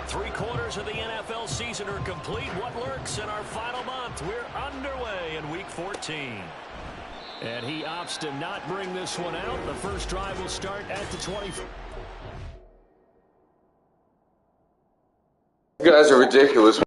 Three-quarters of the NFL season are complete. What lurks in our final month? We're underway in Week 14. And he opts to not bring this one out. The first drive will start at the 20. You guys are ridiculous.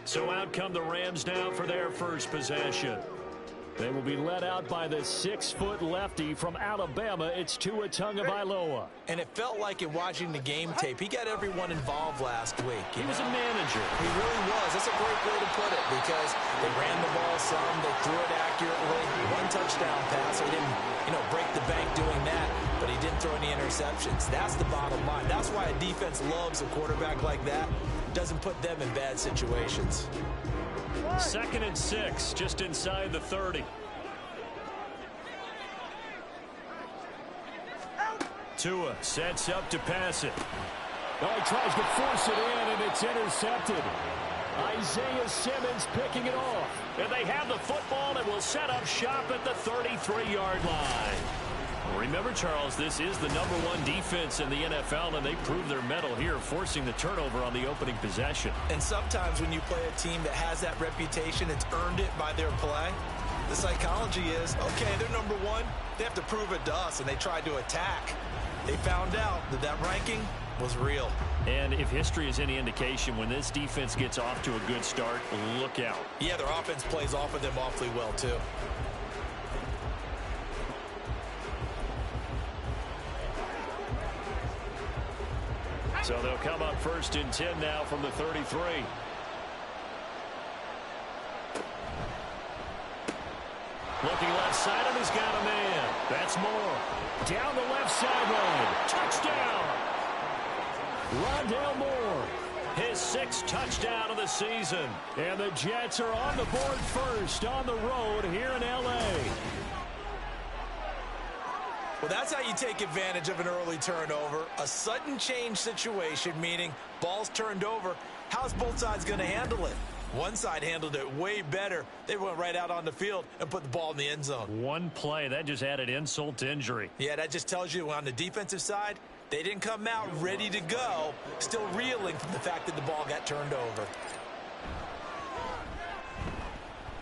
So out come the Rams now for their first possession. They will be led out by the 6-foot lefty from Alabama. It's Tua Tagovailoa. And it felt like in watching the game tape, he got everyone involved last week. He was a manager. He really was. That's a great way to put it because they ran the ball some, they threw it accurately. One touchdown pass. He didn't, break the bank doing that, but he didn't throw any interceptions. That's the bottom line. That's why a defense loves a quarterback like that. Doesn't put them in bad situations. 2nd and 6, just inside the 30. Tua sets up to pass it. Oh, he tries to force it in, and it's intercepted. Isaiah Simmons picking it off. And they have the football and will set up shop at the 33-yard line. Remember, Charles, this is the #1 defense in the NFL, and they prove their mettle here, forcing the turnover on the opening possession. And sometimes when you play a team that has that reputation, it's earned it by their play. The psychology is, okay, they're #1. They have to prove it to us, and they tried to attack. They found out that that ranking was real. And if history is any indication, when this defense gets off to a good start, look out. Yeah, their offense plays off of them awfully well, too. So they'll come up 1st and 10 now from the 33. Looking left side, and he's got a man. That's Moore. Down the left sideline. Touchdown. Rondale Moore. His 6th touchdown of the season. And the Jets are on the board first on the road here in L.A. Well, that's how you take advantage of an early turnover. A sudden change situation, meaning ball's turned over. How's both sides going to handle it? One side handled it way better. They went right out on the field and put the ball in the end zone. One play, that just added insult to injury. Yeah, that just tells you on the defensive side, they didn't come out ready to go, still reeling from the fact that the ball got turned over.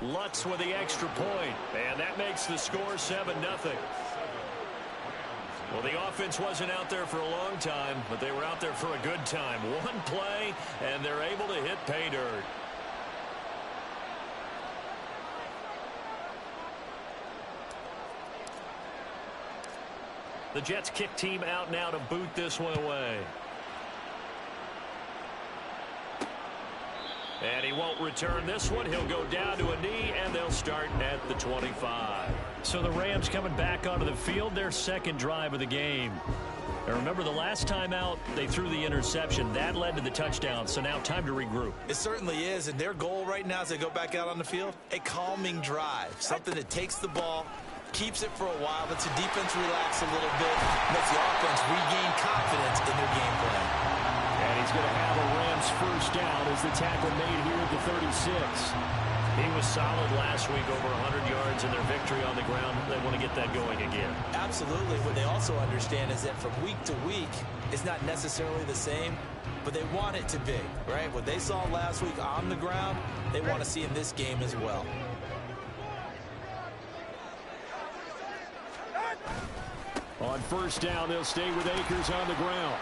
Lutz with the extra point, and that makes the score 7-0. Well, the offense wasn't out there for a long time, but they were out there for a good time. One play, and they're able to hit pay dirt. The Jets kick team out now to boot this one away. And he won't return this one. He'll go down to a knee, and they'll start at the 25. So the Rams coming back onto the field, their 2nd drive of the game. And remember, the last time out, they threw the interception. That led to the touchdown, so now time to regroup. It certainly is, and their goal right now as they go back out on the field, a calming drive, something that takes the ball, keeps it for a while, lets the defense relax a little bit, lets the offense regain confidence in their game plan. And he's going to have a Rams first down as the tackle made here at the 36. He was solid last week, over 100 yards in their victory on the ground. They want to get that going again. Absolutely. What they also understand is that from week to week, it's not necessarily the same, but they want it to be, right? What they saw last week on the ground, they want to see in this game as well. On first down, they'll stay with Akers on the ground.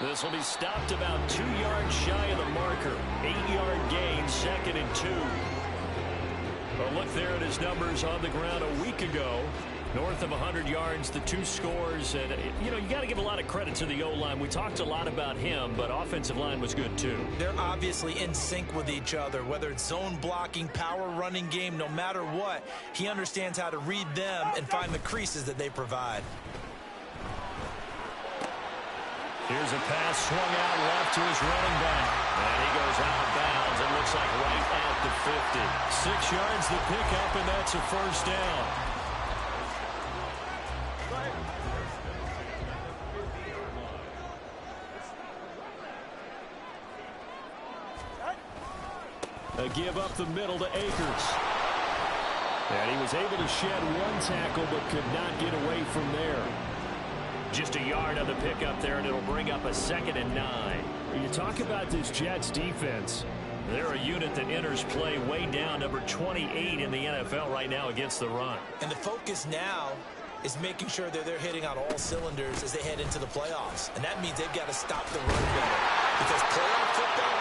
This will be stopped about 2 yards shy of the marker. 8-yard gain, 2nd and 2. A look there at his numbers on the ground a week ago. North of 100 yards, the 2 scores. And, you know, you got to give a lot of credit to the O-line. We talked a lot about him, but offensive line was good too. They're obviously in sync with each other, whether it's zone blocking, power running game, no matter what. He understands how to read them and find the creases that they provide. Here's a pass swung out left to his running back. And he goes out of bounds. It looks like right at the 50. 6 yards the pickup, and that's a first down. A give up the middle to Akers. And he was able to shed 1 tackle but could not get away from there. Just a yard on the pickup there, and it'll bring up a 2nd and 9. You talk about this Jets defense. They're a unit that enters play way down, number 28 in the NFL right now against the run. And the focus now is making sure that they're hitting on all cylinders as they head into the playoffs. And that means they've got to stop the run better. Because playoff football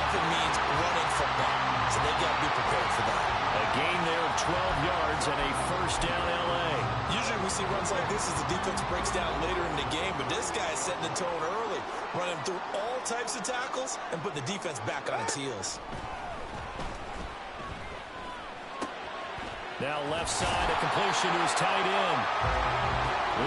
often means running football. So they've got to be prepared for that. A gain there of 12 yards and a first down L.A. Usually we see runs like this as the defense breaks down later in the game, but this guy is setting the tone early, running through all types of tackles and putting the defense back on its heels. Now left side, a completion to his tight end.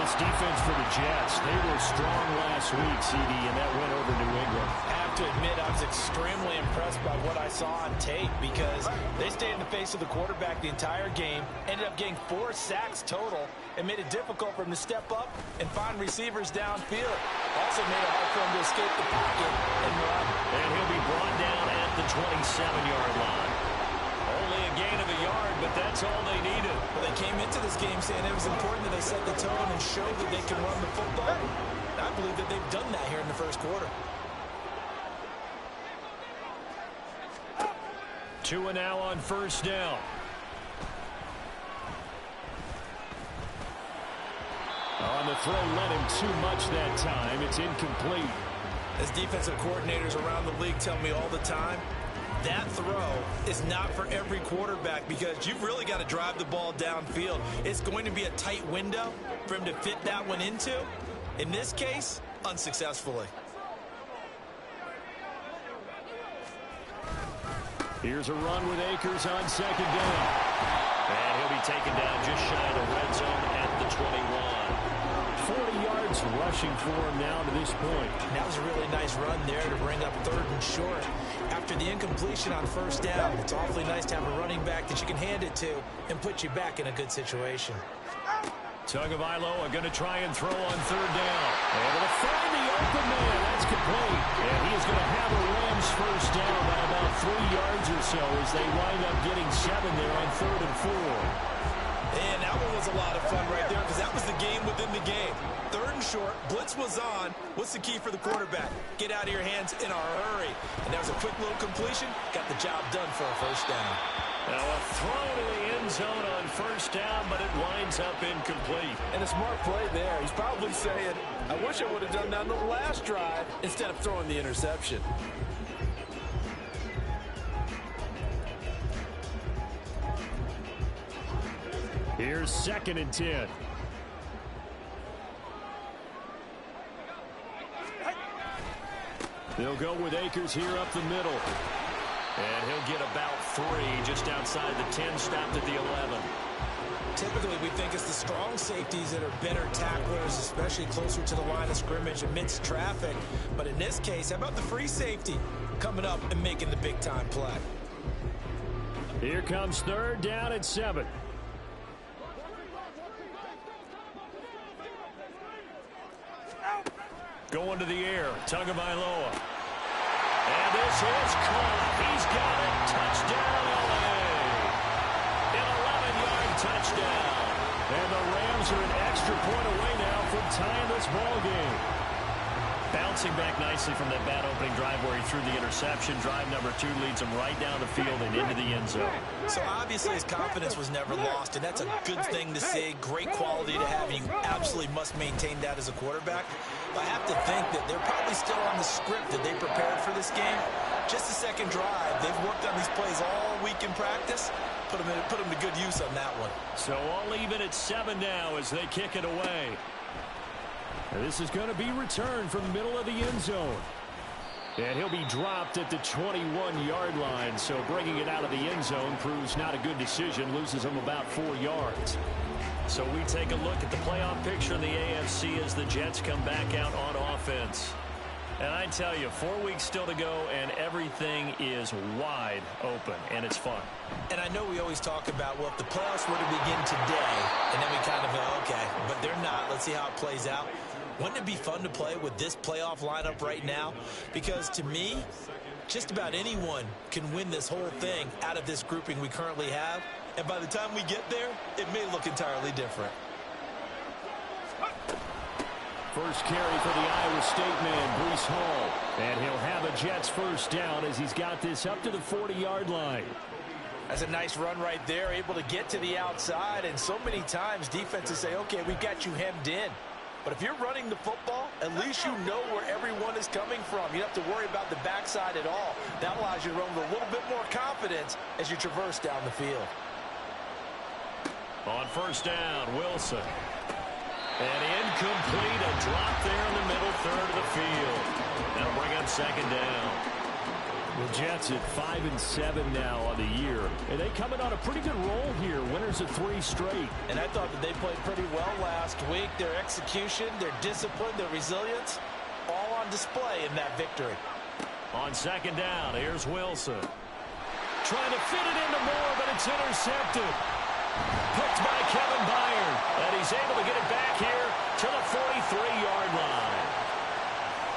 This defense for the Jets, they were strong last week, CD, and that went over New England. I have to admit, I was extremely impressed by what I saw on tape because they stayed in the face of the quarterback the entire game, ended up getting 4 sacks total, and made it difficult for him to step up and find receivers downfield. Also made it hard for him to escape the pocket and run. And he'll be brought down at the 27-yard line. Only a gain of a yard, but that's all they needed. Well, they came into this game saying it was important that they set the tone and show that they can run the football. I believe that they've done that here in the first quarter. 2 now on first down. On the throw, let him too much that time. It's incomplete. As defensive coordinators around the league tell me all the time, that throw is not for every quarterback because you've really got to drive the ball downfield. It's going to be a tight window for him to fit that one into. In this case, unsuccessfully. Here's a run with Akers on 2nd down. And he'll be taken down just shy of the red zone at the 21. 40 yards rushing for him now to this point. That was a really nice run there to bring up 3rd and short. After the incompletion on first down, it's awfully nice to have a running back that you can hand it to and put you back in a good situation. Tagovailoa going to try and throw on 3rd down. Able to find the open man. That's complete. And he is going to have a Rams first down by about 3 yards or so as they wind up getting 7 there on 3rd and 4. And that one was a lot of fun right there because that was the game within the game. 3rd and short, blitz was on. What's the key for the quarterback? Get out of your hands in a hurry. And that was a quick little completion. Got the job done for a first down. Now a throw to the end zone on first down, but it winds up incomplete. And a smart play there. He's probably saying, I wish I would have done that on the last drive instead of throwing the interception. Here's 2nd and 10. They'll go with Akers here up the middle. And he'll get about 3 just outside the 10, stopped at the 11. Typically, we think it's the strong safeties that are better tacklers, especially closer to the line of scrimmage amidst traffic. But in this case, how about the free safety coming up and making the big-time play? Here comes 3rd down at 7. Going to the air, Tagovailoa. And this is caught. He's got it. Touchdown, L.A. An 11-yard touchdown. And the Rams are an extra point away now from tying this ball game. Bouncing back nicely from that bad opening drive where he threw the interception. Drive number 2 leads him right down the field and into the end zone. So obviously his confidence was never lost, and that's a good thing to see. Great quality to have. You absolutely must maintain that as a quarterback. But I have to think that they're probably still on the script that they prepared for this game. Just the second drive. They've worked on these plays all week in practice. Put them to good use on that one. So all even at 7 now as they kick it away. And this is going to be returned from the middle of the end zone. And he'll be dropped at the 21-yard line. So bringing it out of the end zone proves not a good decision. Loses him about 4 yards. So we take a look at the playoff picture in the AFC as the Jets come back out on offense. And I tell you, 4 weeks still to go, and everything is wide open, and it's fun. And I know we always talk about, well, if the playoffs were to begin today, and then we kind of go, okay, but they're not. Let's see how it plays out. Wouldn't it be fun to play with this playoff lineup right now? Because to me, just about anyone can win this whole thing out of this grouping we currently have. And by the time we get there, it may look entirely different. First carry for the Iowa State man, Breece Hall. And he'll have a Jets first down as he's got this up to the 40-yard line. That's a nice run right there, able to get to the outside. And so many times defenses say, okay, we've got you hemmed in. But if you're running the football, at least you know where everyone is coming from. You don't have to worry about the backside at all. That allows you to run with a little bit more confidence as you traverse down the field. On first down, Wilson. And incomplete, a drop there in the middle third of the field. That'll bring up second down. The Jets at 5-7 now on the year. And they coming on a pretty good roll here. Winners of 3 straight. And I thought that they played pretty well last week. Their execution, their discipline, their resilience, all on display in that victory. On second down, here's Wilson. Trying to fit it into Moore, but it's intercepted. Picked by Kevin Byard. And he's able to get it back here to the 43-yard line.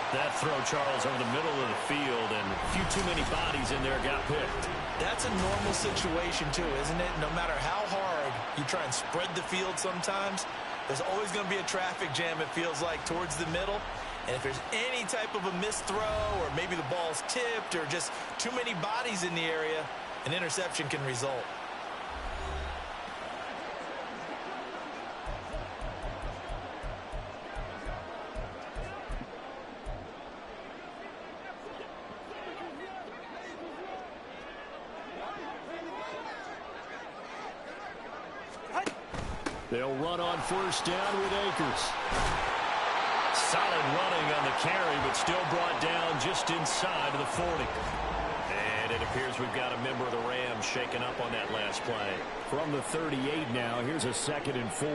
That throw, Charles, over the middle of the field, and a few too many bodies in there got picked. That's a normal situation, too, isn't it? No matter how hard you try and spread the field sometimes, there's always going to be a traffic jam, it feels like, towards the middle. And if there's any type of a missed throw, or maybe the ball's tipped, or just too many bodies in the area, an interception can result. They'll run on first down with Akers. Solid running on the carry, but still brought down just inside of the 40. And it appears we've got a member of the Rams shaken up on that last play. From the 38 now, here's a 2nd and 4.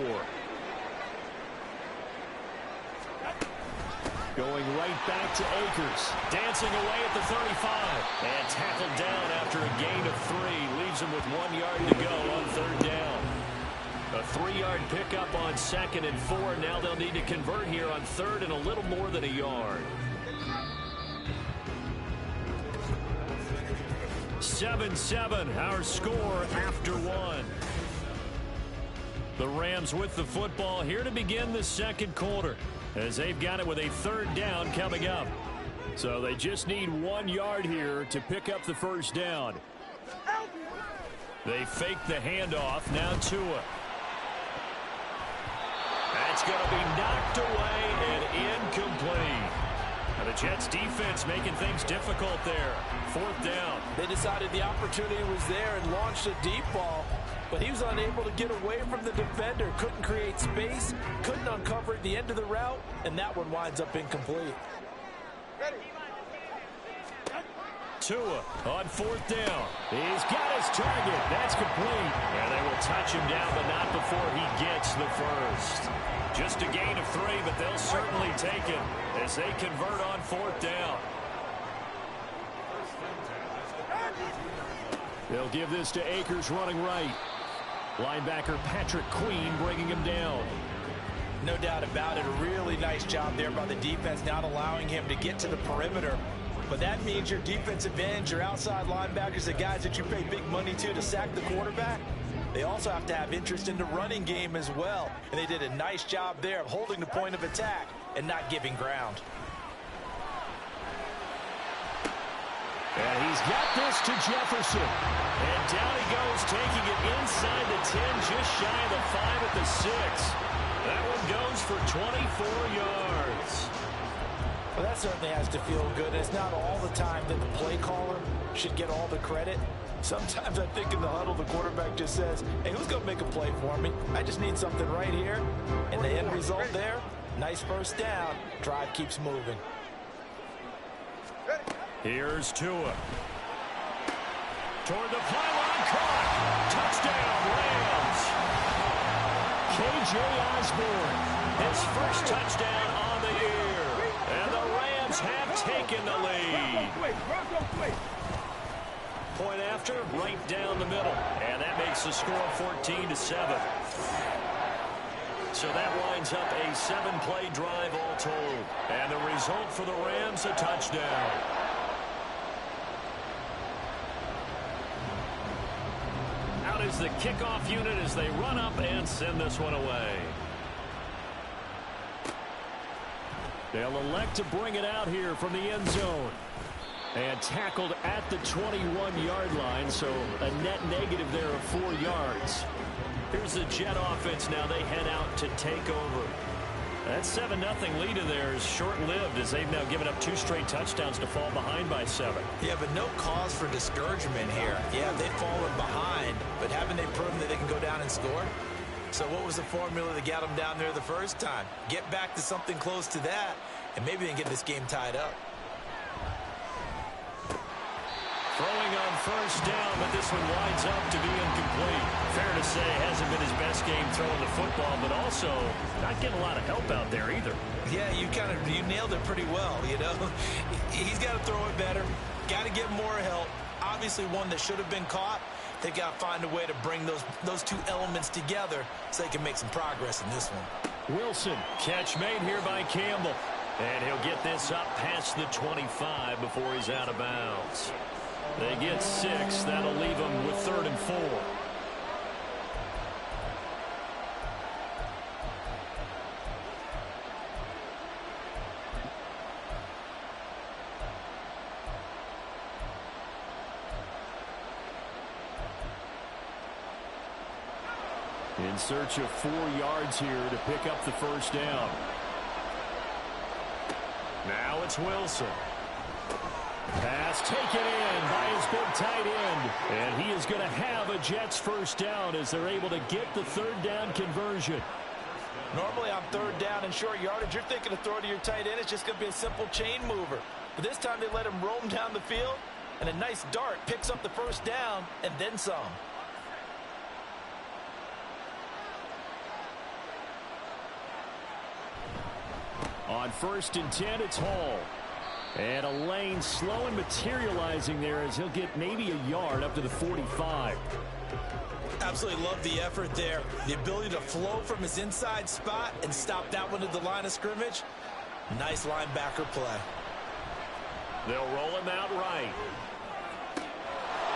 Going right back to Akers. Dancing away at the 35. And tackled down after a gain of 3. Leaves him with 1 yard to go on third down. A 3-yard pickup on 2nd and 4. Now they'll need to convert here on 3rd and a little more than a yard. 7-7, our score after 1. The Rams with the football here to begin the second quarter, as they've got it with a 3rd down coming up. So they just need 1 yard here to pick up the first down. They fake the handoff. Now Tua. That's going to be knocked away and incomplete. Now the Jets defense making things difficult there. 4th down. They decided the opportunity was there and launched a deep ball, but he was unable to get away from the defender. Couldn't create space, couldn't uncover the end of the route, and that one winds up incomplete. Tua on 4th down. He's got his target. That's complete. And they will touch him down, but not before he gets the first. Just a gain of 3, but they'll certainly take it as they convert on 4th down. They'll give this to Akers running right. Linebacker Patrick Queen bringing him down. No doubt about it. A really nice job there by the defense, not allowing him to get to the perimeter. But that means your defensive ends, your outside linebackers, the guys that you pay big money to sack the quarterback, they also have to have interest in the running game as well. And they did a nice job there of holding the point of attack and not giving ground. And he's got this to Jefferson. And down he goes, taking it inside the 10, just shy of the 5 at the 6. That one goes for 24 yards. Well, that certainly has to feel good. And it's not all the time that the play caller should get all the credit. Sometimes I think in the huddle, the quarterback just says, hey, who's going to make a play for me? I just need something right here. And the end result there, nice first down. Drive keeps moving. Here's Tua. Toward the pylon, caught. Touchdown, Rams. K.J. Osborne, his first touchdown on the year. And the Rams have taken the lead. Point after, right down the middle. And that makes the score 14-7. So that winds up a 7-play drive all told. And the result for the Rams, a touchdown. Out is the kickoff unit as they run up and send this one away. They'll elect to bring it out here from the end zone. And tackled at the 21-yard line, so a net negative there of 4 yards. Here's the Jet offense now. They head out to take over. That 7-0 lead of theirs short-lived as they've now given up 2 straight touchdowns to fall behind by 7. Yeah, but no cause for discouragement here. Yeah, they've fallen behind, but haven't they proven that they can go down and score? So what was the formula that got them down there the first time? Get back to something close to that, and maybe they can get this game tied up. Throwing on first down, but this one winds up to be incomplete. Fair to say, hasn't been his best game throwing the football, but also not getting a lot of help out there either. Yeah, you nailed it pretty well, you know. He's got to throw it better, got to get more help. Obviously one that should have been caught. They've got to find a way to bring those two elements together so they can make some progress in this one. Wilson, catch made here by Campbell. And he'll get this up past the 25 before he's out of bounds. They get 6. That'll leave them with 3rd and 4. In search of 4 yards here to pick up the first down. Now it's Wilson. Pass taken in by his big tight end. And he is going to have a Jets first down as they're able to get the 3rd down conversion. Normally on 3rd down and short yardage, you're thinking of throw to your tight end. It's just going to be a simple chain mover. But this time they let him roam down the field. And a nice dart picks up the first down and then some. On 1st and 10, it's Hall. And a lane slow and materializing there as he'll get maybe a yard up to the 45. Absolutely love the effort there. The ability to flow from his inside spot and stop that one at the line of scrimmage. Nice linebacker play. They'll roll him out right.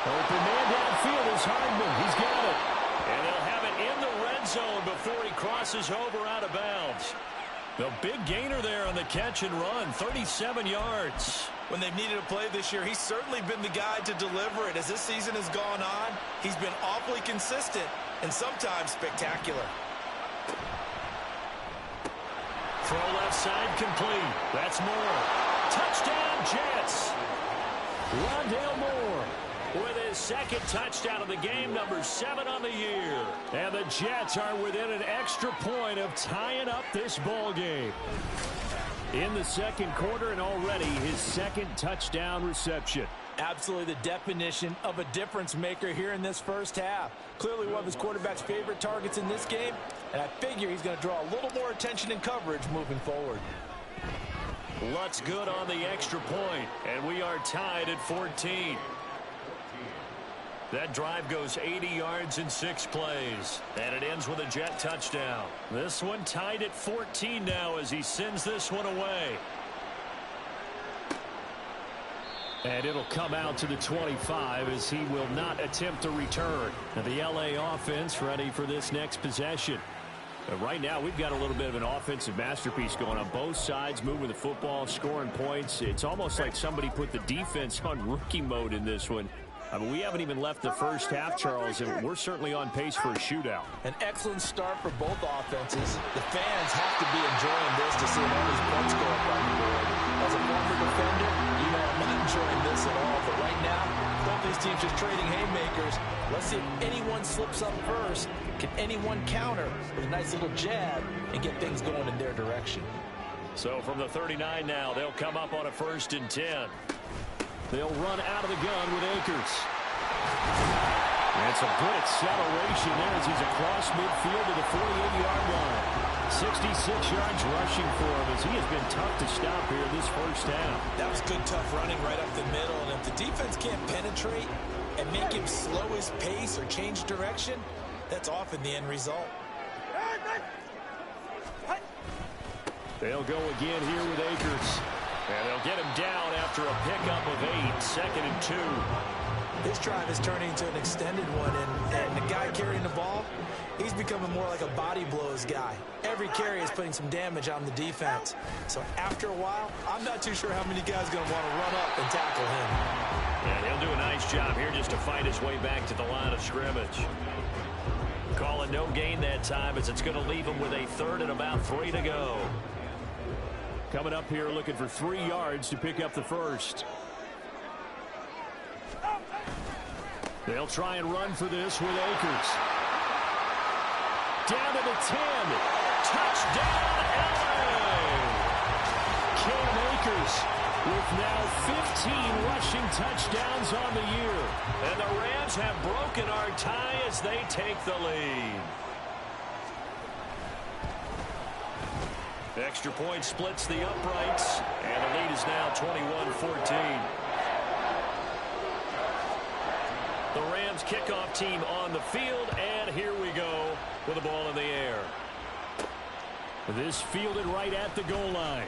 Open man downfield is Hardman. He's got it. And they'll have it in the red zone before he crosses over out of bounds. The big gainer there on the catch and run, 37 yards. When they've needed a play this year, he's certainly been the guy to deliver it. As this season has gone on, he's been awfully consistent and sometimes spectacular. Throw left side complete. That's Moore. Touchdown, Jets. Rondale Moore with his 2nd touchdown of the game, number 7 on the year. And the Jets are within an extra point of tying up this ball game. In the 2nd quarter and already his 2nd touchdown reception. Absolutely the definition of a difference maker here in this first half. Clearly one of his quarterback's favorite targets in this game, and I figure he's going to draw a little more attention and coverage moving forward. Lutz good on the extra point, and we are tied at 14. That drive goes 80 yards in 6 plays, and it ends with a Jet touchdown. This one tied at 14 now as he sends this one away. And it'll come out to the 25 as he will not attempt to return. And the LA offense ready for this next possession. Right now, we've got a little bit of an offensive masterpiece going on both sides, moving the football, scoring points. It's almost like somebody put the defense on rookie mode in this one. I mean, we haven't even left the first half, Charles, and we're certainly on pace for a shootout. An excellent start for both offenses. The fans have to be enjoying this to see all these points go up on the board. as a former defender, you know I'm not enjoying this at all. But right now, both these teams just trading haymakers. Let's see if anyone slips up first. Can anyone counter with a nice little jab and get things going in their direction? So from the 39 now, they'll come up on a 1st and 10. They'll run out of the gun with Akers. And some good acceleration there as he's across midfield to the 48-yard line. 66 yards rushing for him as he has been tough to stop here this first half. That was good, tough running right up the middle. And if the defense can't penetrate and make him slow his pace or change direction, that's often the end result. They'll go again here with Akers. And they'll get him down after a pickup of 8, 2nd and 2. This drive is turning into an extended one, and the guy carrying the ball, he's becoming more like a body blows guy. Every carry is putting some damage on the defense. So after a while, I'm not too sure how many guys are going to want to run up and tackle him. And he'll do a nice job here just to fight his way back to the line of scrimmage. Calling no gain that time as it's going to leave him with a 3rd and about 3 to go. Coming up here looking for 3 yards to pick up the first. They'll try and run for this with Akers. Down to the 10. Touchdown, LA! Cam Akers with now 15 rushing touchdowns on the year. And the Rams have broken our tie as they take the lead. Extra point splits the uprights, and the lead is now 21-14. The Rams kickoff team on the field, and here we go with the ball in the air. This fielded right at the goal line.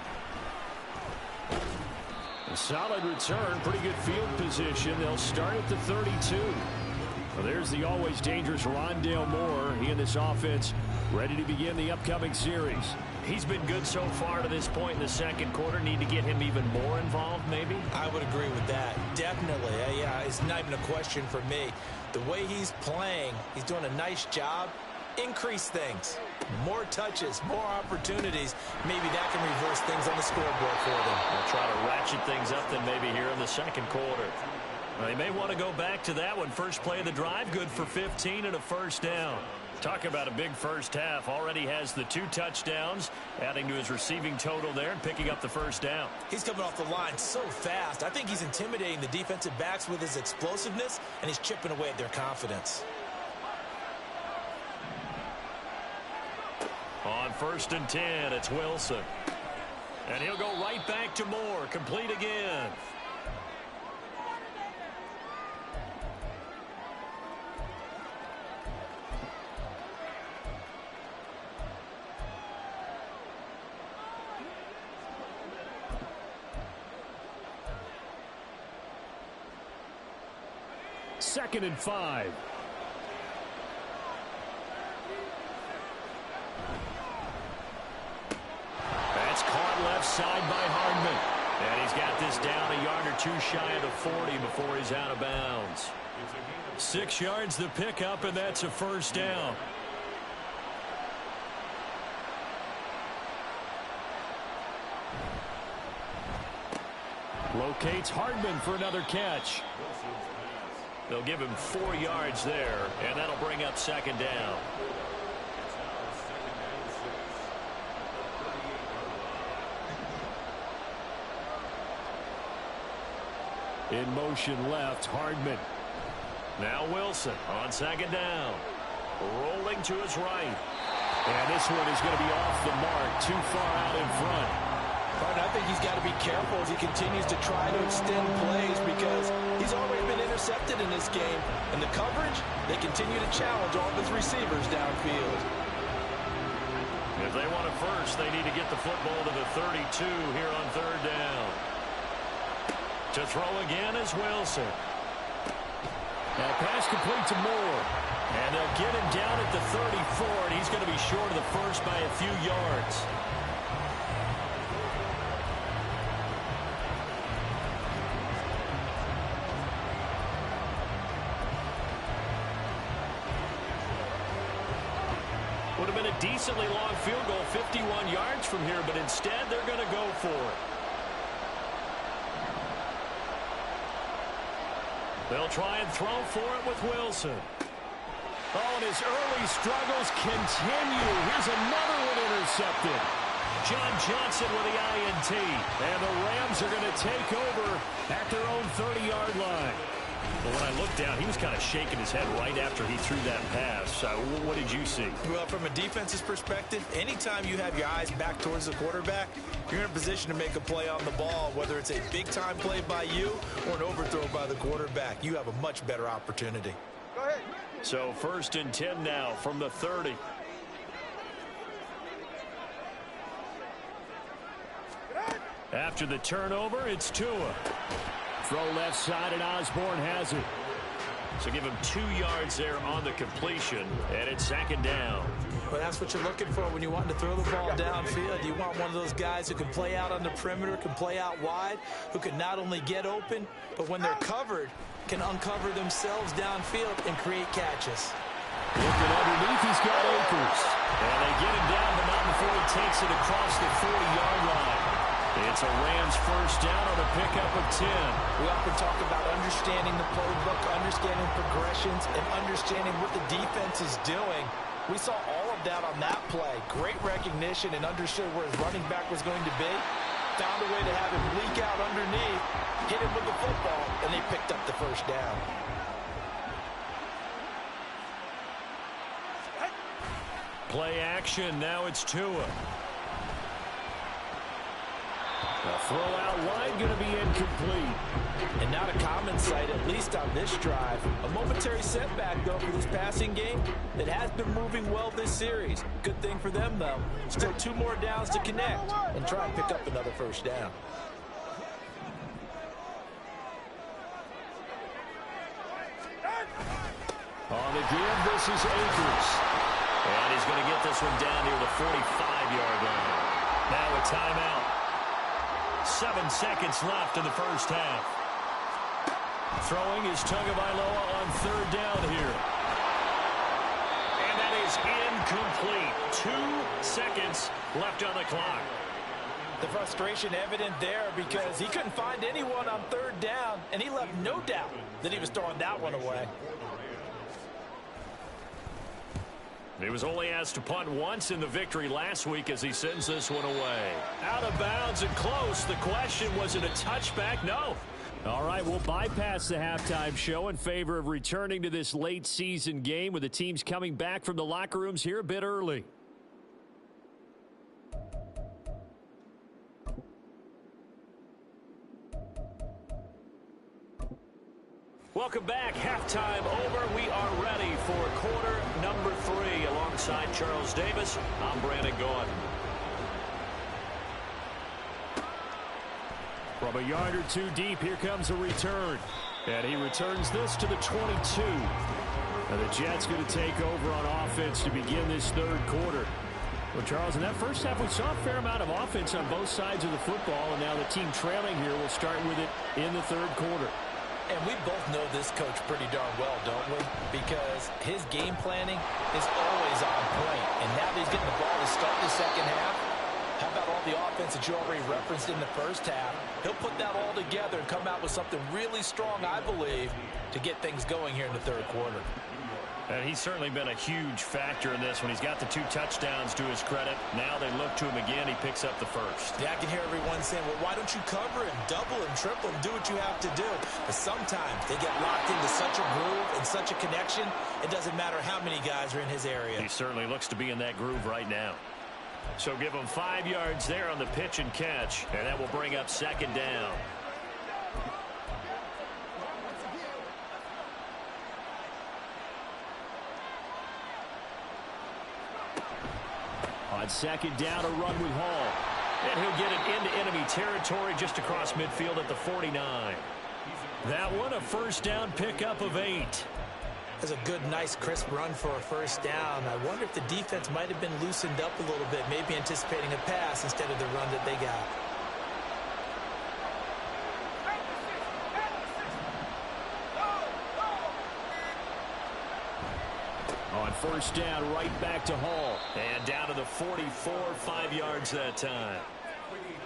A solid return, pretty good field position. They'll start at the 32. Well, there's the always dangerous Rondale Moore. He and this offense ready to begin the upcoming series. He's been good so far to this point in the second quarter. Need to get him even more involved, maybe? I would agree with that. Definitely. Yeah, it's not even a question for me. The way he's playing, he's doing a nice job. Increase things. More touches, more opportunities. Maybe that can reverse things on the scoreboard for them. They'll try to ratchet things up then maybe here in the second quarter. Well, they may want to go back to that one. First play of the drive, good for 15 and a 1st down. Talk about a big first half. Already has the 2 touchdowns, adding to his receiving total there and picking up the 1st down. He's coming off the line so fast. I think he's intimidating the defensive backs with his explosiveness, and he's chipping away at their confidence. On 1st and 10, it's Wilson. And he'll go right back to Moore. Complete again. Second and 5. That's caught left side by Hardman. And he's got this down a yard or 2 shy of the 40 before he's out of bounds. 6 yards the pickup, and that's a 1st down. Locates Hardman for another catch. They'll give him 4 yards there, and that'll bring up 2nd down. In motion left, Hardman. Now Wilson on 2nd down. Rolling to his right. And this one is going to be off the mark, too far out in front. But I think he's got to be careful as he continues to try to extend plays because he's already been intercepted in this game. And the coverage, they continue to challenge all of his receivers downfield. If they want a first, they need to get the football to the 32 here on 3rd down. To throw again is Wilson. Now pass complete to Moore. And they'll get him down at the 34, and he's going to be short of the first by a few yards. Would have been a decently long field goal, 51 yards from here, but instead they're going to go for it. They'll try and throw for it with Wilson. Oh, and his early struggles continue. Here's another one intercepted. John Johnson with the INT. And the Rams are going to take over at their own 30-yard line. But when I looked down, he was kind of shaking his head right after he threw that pass. What did you see? Well, from a defense's perspective, anytime you have your eyes back towards the quarterback, you're in a position to make a play on the ball, whether it's a big-time play by you or an overthrow by the quarterback. You have a much better opportunity. Go ahead. So 1st and 10 now from the 30. After the turnover, it's Tua. Throw left side, and Osborne has it. So give him 2 yards there on the completion, and it's 2nd down. Well, that's what you're looking for when you want to throw the ball downfield. You want one of those guys who can play out on the perimeter, can play out wide, who can not only get open, but when they're covered, can uncover themselves downfield and create catches. Looking underneath, he's got Akers. And they get him down, but not before he takes it across the 40-yard line. It's a Rams 1st down on a pickup of 10. We often talk about understanding the playbook, understanding progressions, and understanding what the defense is doing. We saw all of that on that play. Great recognition and understood where his running back was going to be. Found a way to have him leak out underneath, hit him with the football, and they picked up the 1st down. Play action, now it's Tua. The throw out wide going to be incomplete. And not a common sight, at least on this drive. A momentary setback, though, for this passing game that has been moving well this series. Good thing for them, though. Still 2 more downs to connect and try and pick up another 1st down. On the give, this is Akers. And he's going to get this one down near the 45-yard line. Now a timeout. 7 seconds left in the 1st half. Throwing is Tagovailoa on 3rd down here. And that is incomplete. 2 seconds left on the clock. The frustration evident there because he couldn't find anyone on 3rd down, and he left no doubt that he was throwing that one away. He was only asked to punt once in the victory last week as he sends this one away. Out of bounds and close. The question, was it a touchback? No. All right, we'll bypass the halftime show in favor of returning to this late season game with the teams coming back from the locker rooms here a bit early. Welcome back. Halftime over. We are ready for quarter number 3. Alongside Charles Davis, I'm Brandon Gaudin. From a yard or 2 deep, here comes a return. And he returns this to the 22. And the Jets going to take over on offense to begin this 3rd quarter. Well, Charles, in that 1st half, we saw a fair amount of offense on both sides of the football. And now the team trailing here will start with it in the 3rd quarter. And we both know this coach pretty darn well, don't we? Because his game planning is always on point. And now that he's getting the ball to start the 2nd half, how about all the offense that you already referenced in the 1st half? He'll put that all together and come out with something really strong, I believe, to get things going here in the 3rd quarter. And he's certainly been a huge factor in this when he's got the 2 touchdowns to his credit. Now they look to him again. He picks up the 1st. Yeah, I can hear everyone saying, well, why don't you cover him, double him, triple him, do what you have to do. But sometimes they get locked into such a groove and such a connection, it doesn't matter how many guys are in his area. He certainly looks to be in that groove right now. So give him 5 yards there on the pitch and catch, and that will bring up 2nd down. On 2nd down, a run with Hall. And he'll get it into enemy territory just across midfield at the 49. That one, a 1st down pickup of 8. That's a good, nice, crisp run for a 1st down. I wonder if the defense might have been loosened up a little bit, maybe anticipating a pass instead of the run that they got. On 1st down, right back to Hall. And down to the 44, 5 yards that time.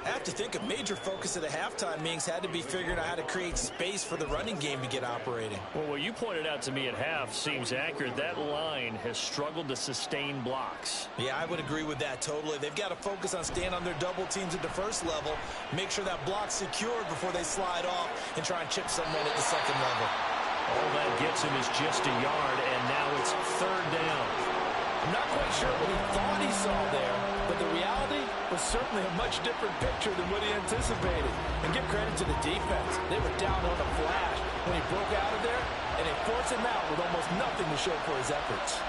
I have to think a major focus at the halftime meetings had to be figuring out how to create space for the running game to get operating. Well, what you pointed out to me at half seems accurate. That line has struggled to sustain blocks. Yeah, I would agree with that totally. They've got to focus on staying on their double teams at the first level, make sure that block's secured before they slide off and try and chip someone at the second level. All that gets him is just a yard, and now it's third down. I'm not quite sure what he thought he saw there, but the reality was certainly a much different picture than what he anticipated. And give credit to the defense. They were down on a flash when he broke out of there, and they forced him out with almost nothing to show for his efforts.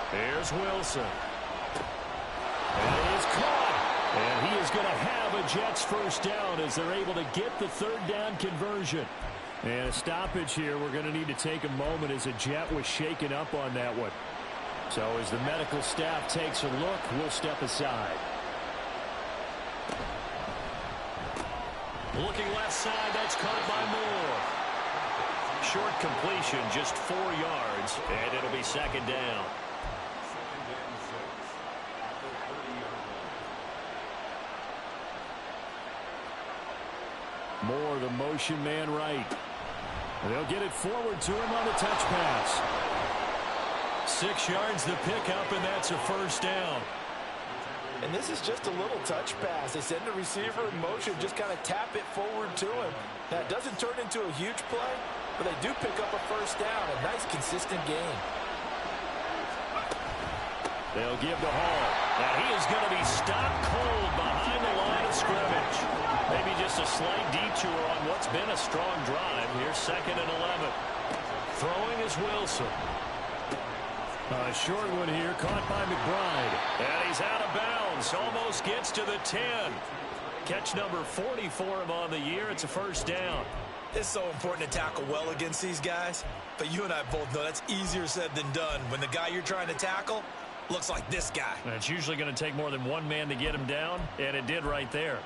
Here's Wilson. And he is caught. And he is going to have a Jets first down as they're able to get the third down conversion. And a stoppage here. We're going to need to take a moment as a Jet was shaken up on that one. So as the medical staff takes a look, we'll step aside. Looking left side, that's caught by Moore. Short completion, just 4 yards, and it'll be second down. Moore, the motion man right. They'll get it forward to him on the touch pass. 6 yards the pickup, and that's a first down. And this is just a little touch pass. They send the receiver in motion, just kind of tap it forward to him. Now, it doesn't turn into a huge play, but they do pick up a first down. A nice, consistent gain. They'll give to Hall. And he is going to be stopped cold behind the line of scrimmage. Maybe just a slight detour on what's been a strong drive. Here's 2nd and 11. Throwing is Wilson. A short one here, caught by McBride. And he's out of bounds. Almost gets to the 10. Catch number 40 for him on the year. It's a first down. It's so important to tackle well against these guys. But you and I both know that's easier said than done when the guy you're trying to tackle looks like this guy. And it's usually going to take more than one man to get him down, and it did right there.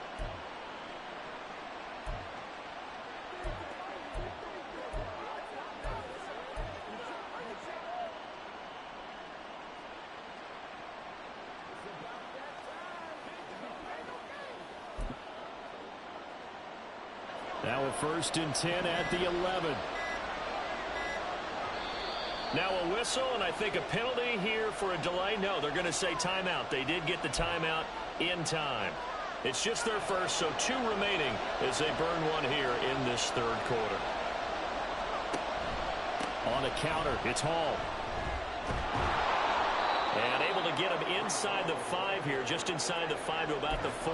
Now a 1st and 10 at the 11. Now a whistle, and I think a penalty here for a delay. No, they're going to say timeout. They did get the timeout in time. It's just their first, so 2 remaining as they burn one here in this third quarter. On a counter, it's Hall. And able to get him inside the 5 here, just inside the 5 to about the 4.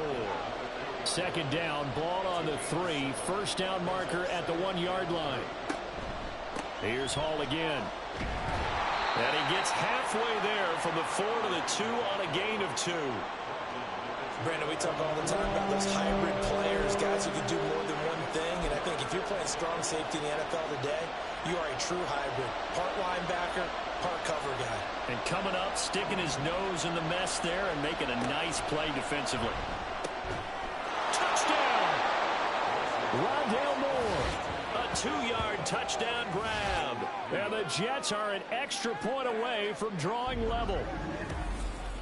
2nd down, ball on the 3. First down marker at the 1-yard line. Here's Hall again. And he gets halfway there from the 4 to the 2 on a gain of 2. Brandon, we talk all the time about those hybrid players, guys who can do more than one thing. And I think if you're playing strong safety in the NFL today, you are a true hybrid. Part linebacker, part cover guy. And coming up, sticking his nose in the mess there and making a nice play defensively. Touchdown! Rondale Moore. A 2-yard touchdown grab. And the Jets are an extra point away from drawing level.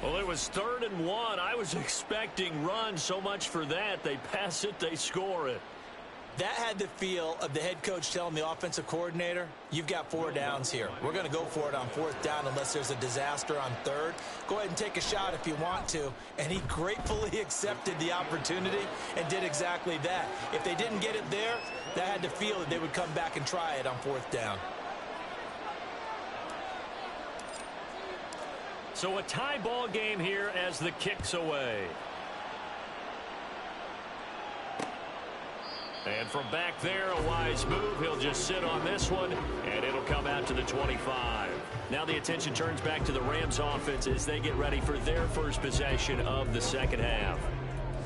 Well, it was 3rd and 1. I was expecting run, so much for that. They pass it, they score it. That had the feel of the head coach telling the offensive coordinator, you've got 4 downs here. We're going to go for it on 4th down unless there's a disaster on 3rd. Go ahead and take a shot if you want to. And he gratefully accepted the opportunity and did exactly that. If they didn't get it there, that had the feel that they would come back and try it on 4th down. So a tie ball game here as the kick's away. And from back there, a wise move. He'll just sit on this one, and it'll come out to the 25. Now the attention turns back to the Rams offense as they get ready for their first possession of the second half.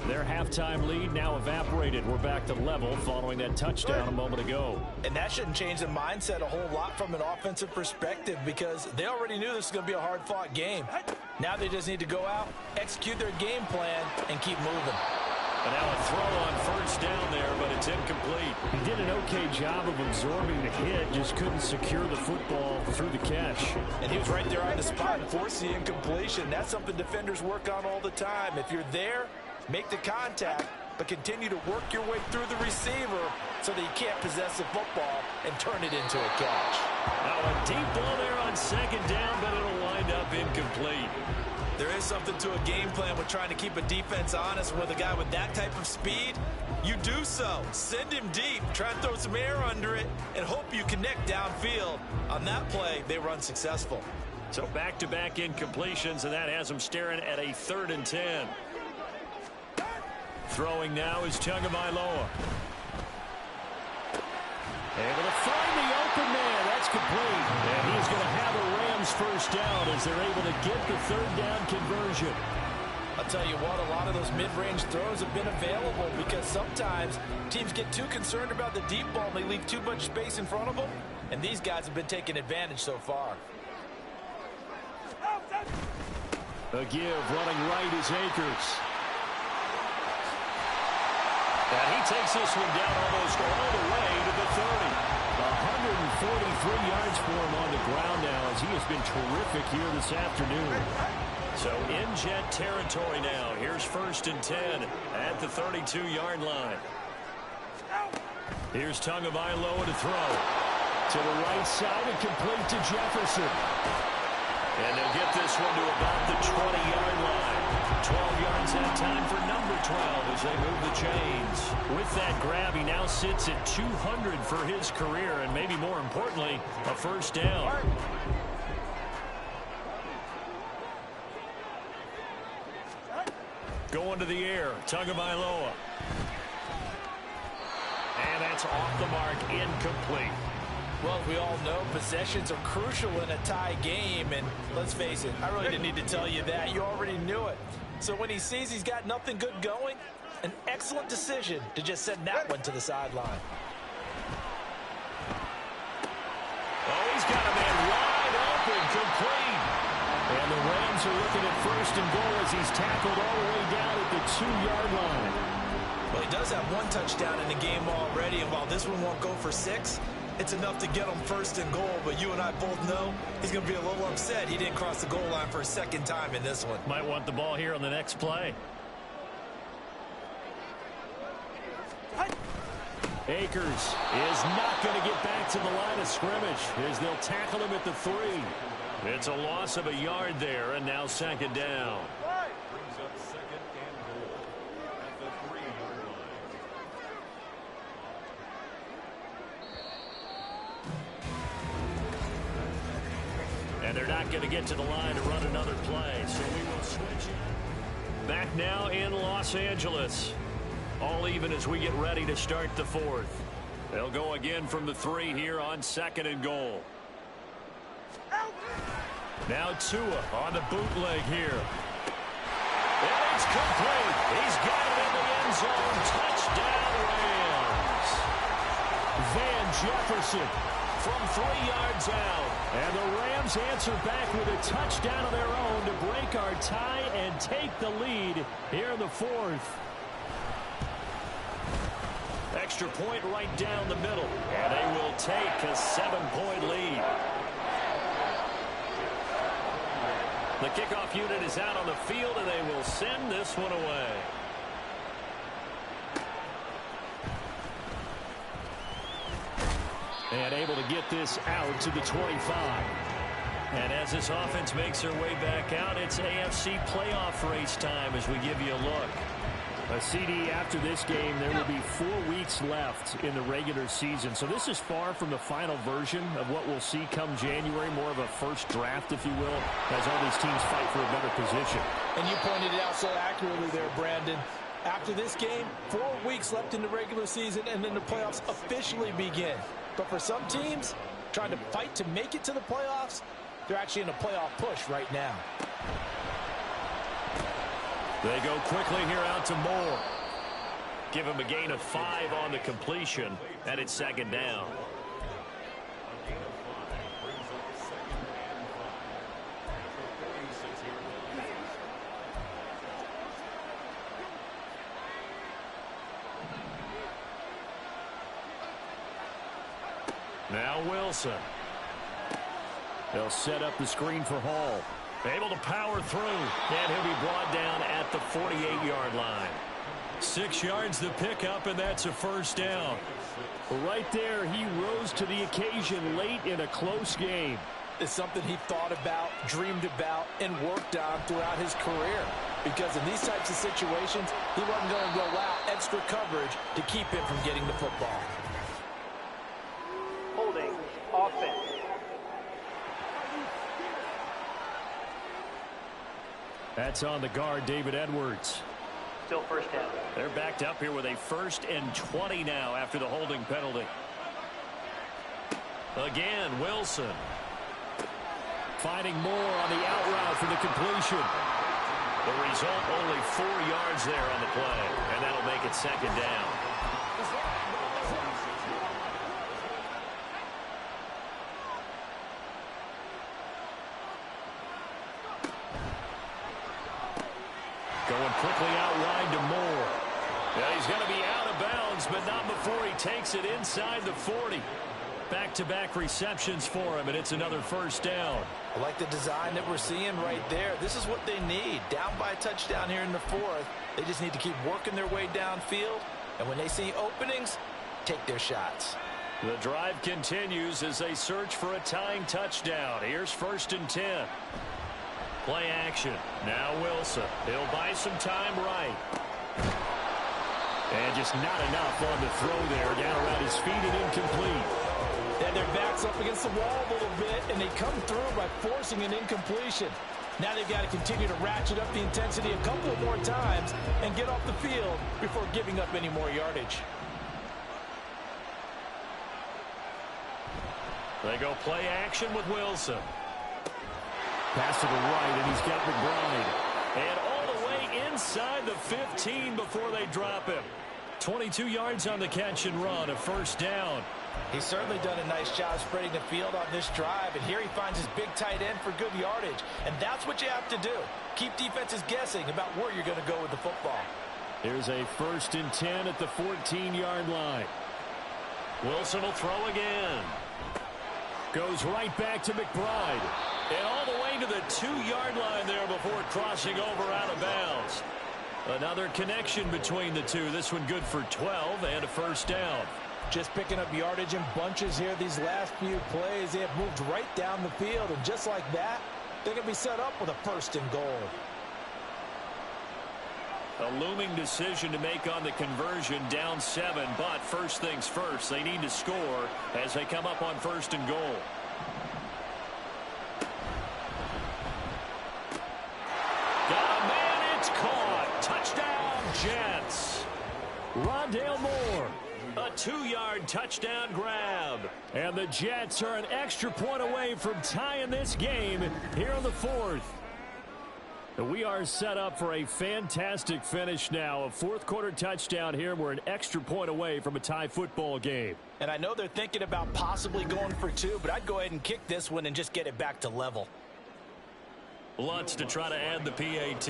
Their halftime lead now evaporated. We're back to level following that touchdown a moment ago. And that shouldn't change the mindset a whole lot from an offensive perspective because they already knew this was going to be a hard-fought game. Now they just need to go out, execute their game plan, and keep moving. And now a throw on first down there, but it's incomplete. He did an okay job of absorbing the hit, just couldn't secure the football through the catch. And he was right there on the spot and forced the incompletion. That's something defenders work on all the time. If you're there, make the contact, but continue to work your way through the receiver so that you can't possess the football and turn it into a catch. Now a deep ball there on second down, but it'll wind up incomplete. There is something to a game plan with trying to keep a defense honest. With a guy with that type of speed, you do so. Send him deep, try and throw some air under it, and hope you connect downfield. On that play, they were unsuccessful. So back-to-back incompletions, and that has them staring at a 3rd and 10. Throwing now is Tagovailoa. Able to find the open man. That's complete. And he's going to have a Rams first down as they're able to get the 3rd down conversion. I'll tell you what, a lot of those mid-range throws have been available because sometimes teams get too concerned about the deep ball and they leave too much space in front of them. And these guys have been taking advantage so far. A give running right is Akers. And he takes this one down almost all the way to the 30. 143 yards for him on the ground now as he has been terrific here this afternoon. So in jet territory now. Here's 1st and 10 at the 32-yard line. Here's Tagovailoa to throw. To the right side and complete to Jefferson. And they'll get this one to about the 20-yard line. 12 yards that time for number 12 as they move the chains. With that grab, he now sits at 200 for his career, and maybe more importantly, a first down. Going to the air, Tagovailoa. And that's off the mark, incomplete. Well, we all know possessions are crucial in a tie game, and let's face it, I really didn't need to tell you that. You already knew it. So when he sees he's got nothing good going, an excellent decision to just send that one to the sideline. Oh, he's got a man wide open, complete. And the Rams are looking at 1st and goal as he's tackled all the way down at the 2-yard line. Well, he does have 1 touchdown in the game already, and while this one won't go for 6, it's enough to get him 1st and goal. But you and I both know he's going to be a little upset he didn't cross the goal line for a 2nd time in this one. Might want the ball here on the next play. Akers is not going to get back to the line of scrimmage as they'll tackle him at the 3. It's a loss of a yard there, and now 2nd down. And they're not going to get to the line to run another play, so we will switch it. Back now in Los Angeles. All even as we get ready to start the 4th. They'll go again from the 3 here on 2nd and goal. Now Tua on the bootleg here. And it's complete. He's got it in the end zone. Touchdown Rams. Van Jefferson from 3 yards out. And the Rams answer back with a touchdown of their own to break our tie and take the lead here in the 4th. Extra point right down the middle. And they will take a 7-point lead. The kickoff unit is out on the field, and they will send this one away. And able to get this out to the 25. And as this offense makes their way back out, it's AFC playoff race time as we give you a look. A CD after this game, there will be 4 weeks left in the regular season. So this is far from the final version of what we'll see come January, more of a first draft, if you will, as all these teams fight for a better position. And you pointed it out so accurately there, Brandon. After this game, 4 weeks left in the regular season, and then the playoffs officially begin. But for some teams, trying to fight to make it to the playoffs, they're actually in a playoff push right now. They go quickly here out to Moore. Give him a gain of 5 on the completion, and it's 2nd down. Now Wilson. They'll set up the screen for Hall. Able to power through. And he'll be brought down at the 48-yard line. 6 yards the pickup, and that's a first down. Right there, he rose to the occasion late in a close game. It's something he thought about, dreamed about, and worked on throughout his career. Because in these types of situations, he wasn't going to allow extra coverage to keep him from getting the football. Holding offense. That's on the guard, David Edwards. Still first down. They're backed up here with a 1st and 20 now after the holding penalty. Again, Wilson. Finding more on the out route for the completion. The result, only 4 yards there on the play, and that'll make it 2nd down. Going quickly out wide to Moore. Yeah, he's going to be out of bounds, but not before he takes it inside the 40. Back-to-back receptions for him, and it's another first down. I like the design that we're seeing right there. This is what they need. Down by a touchdown here in the 4th. They just need to keep working their way downfield. And when they see openings, take their shots. The drive continues as they search for a tying touchdown. Here's 1st and 10. Play action. Now Wilson. He'll buy some time right. And just not enough on the throw there. Down around his feet and incomplete. And their backs up against the wall a little bit, and they come through by forcing an incompletion. Now they've got to continue to ratchet up the intensity a couple more times and get off the field before giving up any more yardage. They go play action with Wilson. Pass to the right, and he's got McBride. And all the way inside the 15 before they drop him. 22 yards on the catch and run, a first down. He's certainly done a nice job spreading the field on this drive, and here he finds his big tight end for good yardage. And that's what you have to do. Keep defenses guessing about where you're going to go with the football. Here's a 1st and 10 at the 14-yard line. Wilson will throw again. Goes right back to McBride. And all the way to the 2-yard line there before crossing over out of bounds. Another connection between the two. This one good for 12 and a first down. Just picking up yardage in bunches here these last few plays. They have moved right down the field, and just like that, they're going to be set up with a 1st and goal. A looming decision to make on the conversion, down 7, but first things first, they need to score as they come up on 1st and goal. Got a man, it's caught. Touchdown, Jets. Rondale Moore. A 2-yard touchdown grab. And the Jets are an extra point away from tying this game here in the 4th. We are set up for a fantastic finish now. A 4th-quarter touchdown here. We're an extra point away from a tie football game. And I know they're thinking about possibly going for 2, but I'd go ahead and kick this one and just get it back to level. Lutz to try to add the PAT.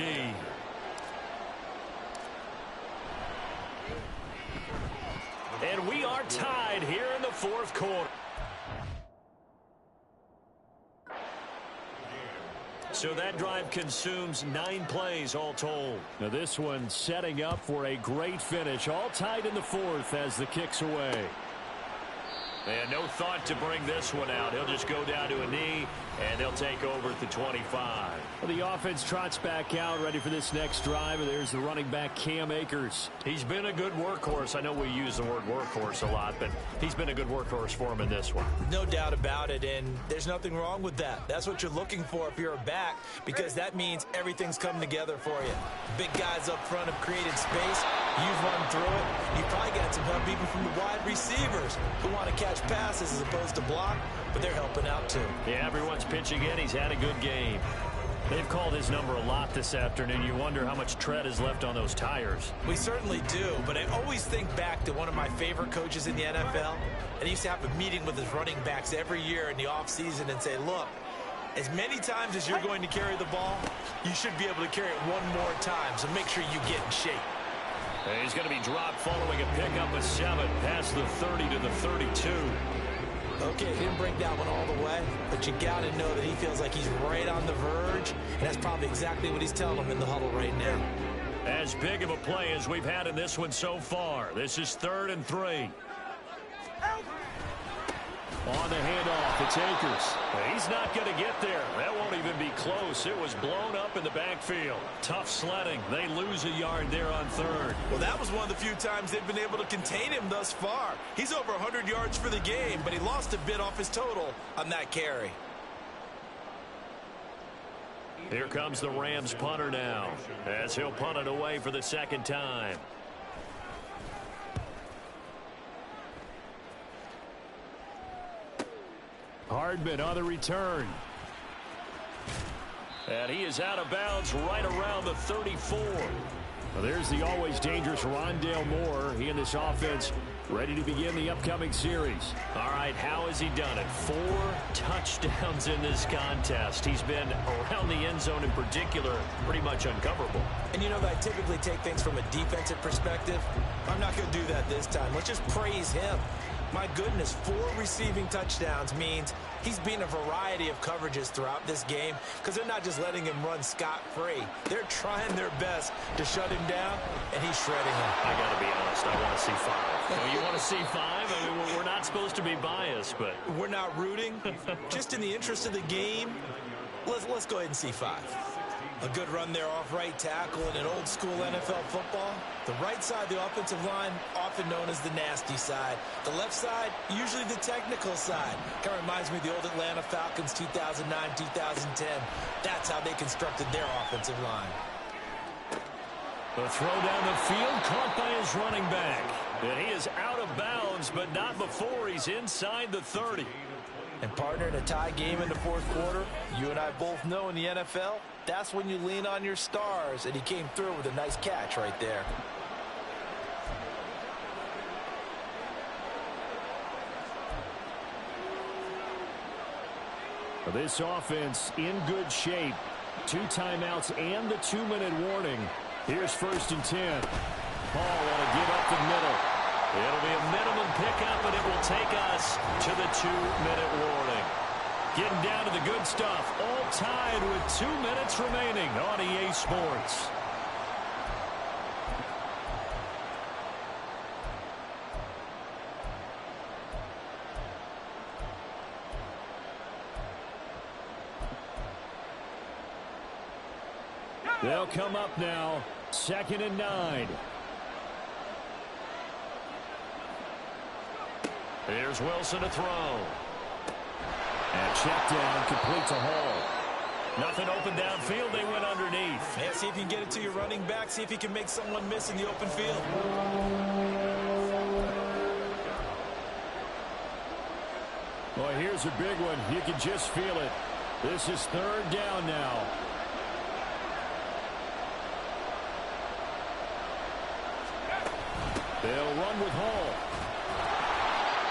And we are tied here in the 4th quarter. So that drive consumes 9 plays all told. Now this one setting up for a great finish. All tied in the 4th as the kick's away. And no thought to bring this one out. He'll just go down to a knee, and they'll take over at the 25. Well, the offense trots back out, ready for this next drive. And there's the running back, Cam Akers. He's been a good workhorse. I know we use the word workhorse a lot, but he's been a good workhorse for him in this one. No doubt about it, and there's nothing wrong with that. That's what you're looking for if you're a back, because that means everything's come together for you. Big guys up front have created space. You've run through it. You probably got some help even from the wide receivers who want to catch passes as opposed to block, but they're helping out too. Yeah, everyone's pitching in. He's had a good game. They've called his number a lot this afternoon. You wonder how much tread is left on those tires. We certainly do, but I always think back to one of my favorite coaches in the NFL, and he used to have a meeting with his running backs every year in the offseason and say, look, as many times as you're going to carry the ball, you should be able to carry it one more time, so make sure you get in shape. And he's going to be dropped following a pickup of 7 past the 30 to the 32. Okay, he didn't break that one all the way, but you got to know that he feels like he's right on the verge, and that's probably exactly what he's telling him in the huddle right now. As big of a play as we've had in this one so far. This is 3rd and 3. On the handoff, it's Akers. He's not going to get there. That won't even be close. It was blown up in the backfield. Tough sledding. They lose a yard there on 3rd. Well, that was one of the few times they've been able to contain him thus far. He's over 100 yards for the game, but he lost a bit off his total on that carry. Here comes the Rams punter now, as he'll punt it away for the 2nd time. Hardman on the return. And he is out of bounds right around the 34. Well, there's the always dangerous Rondale Moore. He and this offense ready to begin the upcoming series. All right, how has he done it? 4 touchdowns in this contest. He's been around the end zone in particular, pretty much uncoverable. And you know that I typically take things from a defensive perspective. I'm not going to do that this time. Let's just praise him. My goodness, 4 receiving touchdowns means he's beaten a variety of coverages throughout this game because they're not just letting him run scot-free. They're trying their best to shut him down, and he's shredding him. I got to be honest, I want to see 5. Oh, you want to see 5? I mean, we're not supposed to be biased, but... We're not rooting. Just in the interest of the game, let's go ahead and see 5. A good run there off right tackle in an old-school NFL football. The right side of the offensive line, often known as the nasty side. The left side, usually the technical side. Kind of reminds me of the old Atlanta Falcons 2009-2010. That's how they constructed their offensive line. The throw down the field, caught by his running back. And he is out of bounds, but not before he's inside the 30. And partner, in a tie game in the 4th quarter, you and I both know in the NFL, that's when you lean on your stars, and he came through with a nice catch right there. This offense in good shape. 2 timeouts and the 2-minute warning. Here's 1st and 10. Paul want to give up the middle. It'll be a minimum pickup, and it will take us to the 2-minute warning. Getting down to the good stuff. All tied with 2 minutes remaining on EA Sports. They'll come up now. 2nd and 9. Here's Wilson to throw. And check down, complete to Hall. Nothing open downfield, they went underneath. Yeah, see if you can get it to your running back. See if you can make someone miss in the open field. Well, here's a big one. You can just feel it. This is 3rd down now. They'll run with Hall.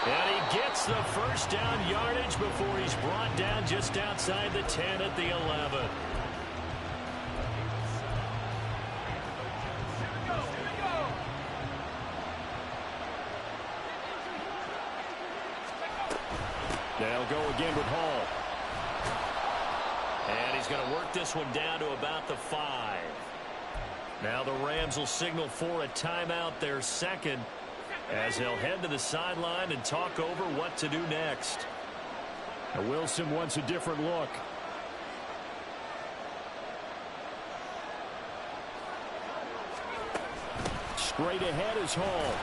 And he gets the 1st down yardage before he's brought down just outside the 10 at the 11. They'll go again with Hall. And he's going to work this one down to about the 5. Now the Rams will signal for a timeout, their 2nd, as they'll head to the sideline and talk over what to do next. Now Wilson wants a different look. Straight ahead is Hall.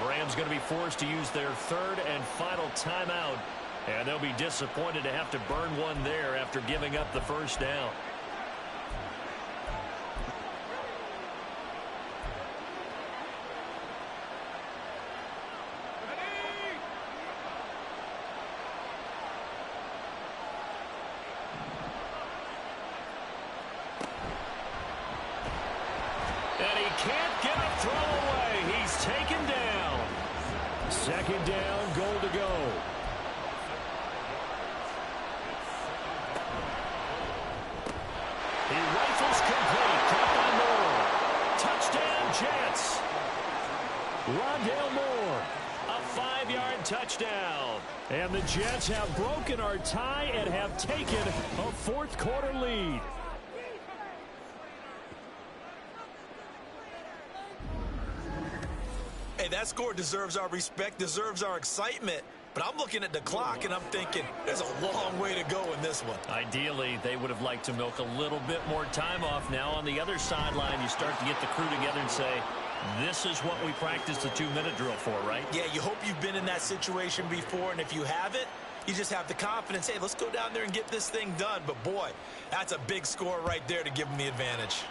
The Rams going to be forced to use their 3rd and final timeout, and they'll be disappointed to have to burn one there after giving up the 1st down. And he can't get a throw away. He's taken down. 2nd down, goal to go. He rifles complete. Caught by Moore. Touchdown, Jets. Rondale Moore. A 5-yard touchdown. And the Jets have broken our tie and have taken a fourth quarter lead. Hey, that score deserves our respect, deserves our excitement. But I'm looking at the clock, and I'm thinking there's a long way to go in this one. Ideally, they would have liked to milk a little bit more time off. Now on the other sideline, you start to get the crew together and say, this is what we practiced the 2-minute drill for, right? Yeah, you hope you've been in that situation before, and if you haven't, you just have the confidence, hey, let's go down there and get this thing done. But, boy, that's a big score right there to give them the advantage.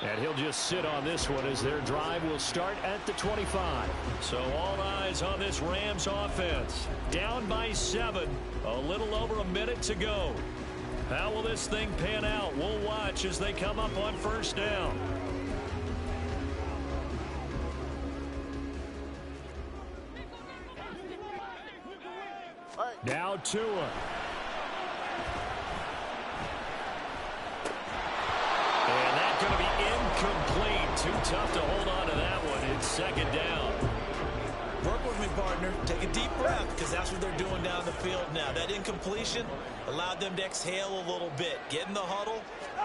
And he'll just sit on this one as their drive will start at the 25. So all eyes on this Rams offense. Down by 7. A little over a minute to go. How will this thing pan out? We'll watch as they come up on first down. Now Tua. And that's going to be incomplete. Too tough to hold on to that one. It's second down. Work with me, partner. Take a deep breath, because that's what they're doing down the field now. That incompletion allowed them to exhale a little bit. Get in the huddle,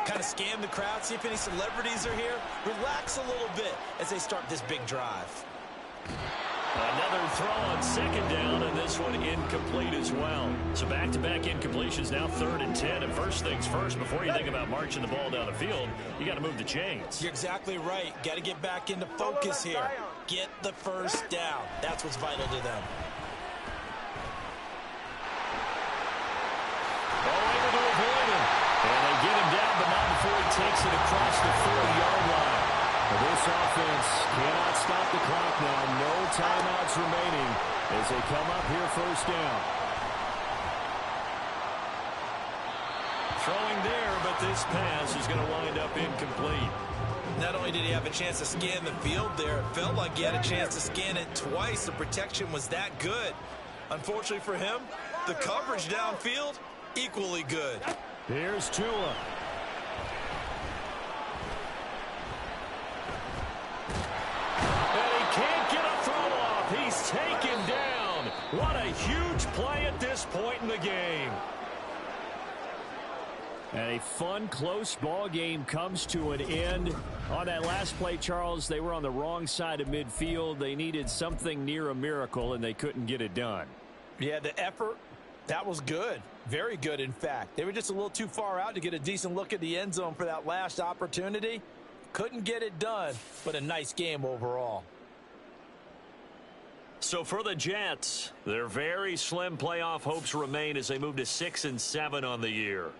kind of scan the crowd, see if any celebrities are here. Relax a little bit as they start this big drive. Another throw on second down, and this one incomplete as well. So back-to-back incompletions, now 3rd and 10. And first things first, before you think about marching the ball down the field, you got to move the chains. You're exactly right. Got to get back into focus here. Get the first down. That's what's vital to them. Able to avoid him. And they get him down, but not before he takes it across the 40-yard line. This offense cannot stop the clock now. No timeouts remaining as they come up here first down. Throwing there, but this pass is going to wind up incomplete. Not only did he have a chance to scan the field there, it felt like he had a chance to scan it twice. The protection was that good. Unfortunately for him, the coverage downfield, equally good. Here's Tua. He's taken down. What a huge play at this point in the game. And a fun, close ball game comes to an end. On that last play, Charles, they were on the wrong side of midfield. They needed something near a miracle, and they couldn't get it done. Yeah, the effort, that was good. Very good, in fact. They were just a little too far out to get a decent look at the end zone for that last opportunity. Couldn't get it done, but a nice game overall. So for the Jets, their very slim playoff hopes remain as they move to 6-7 on the year.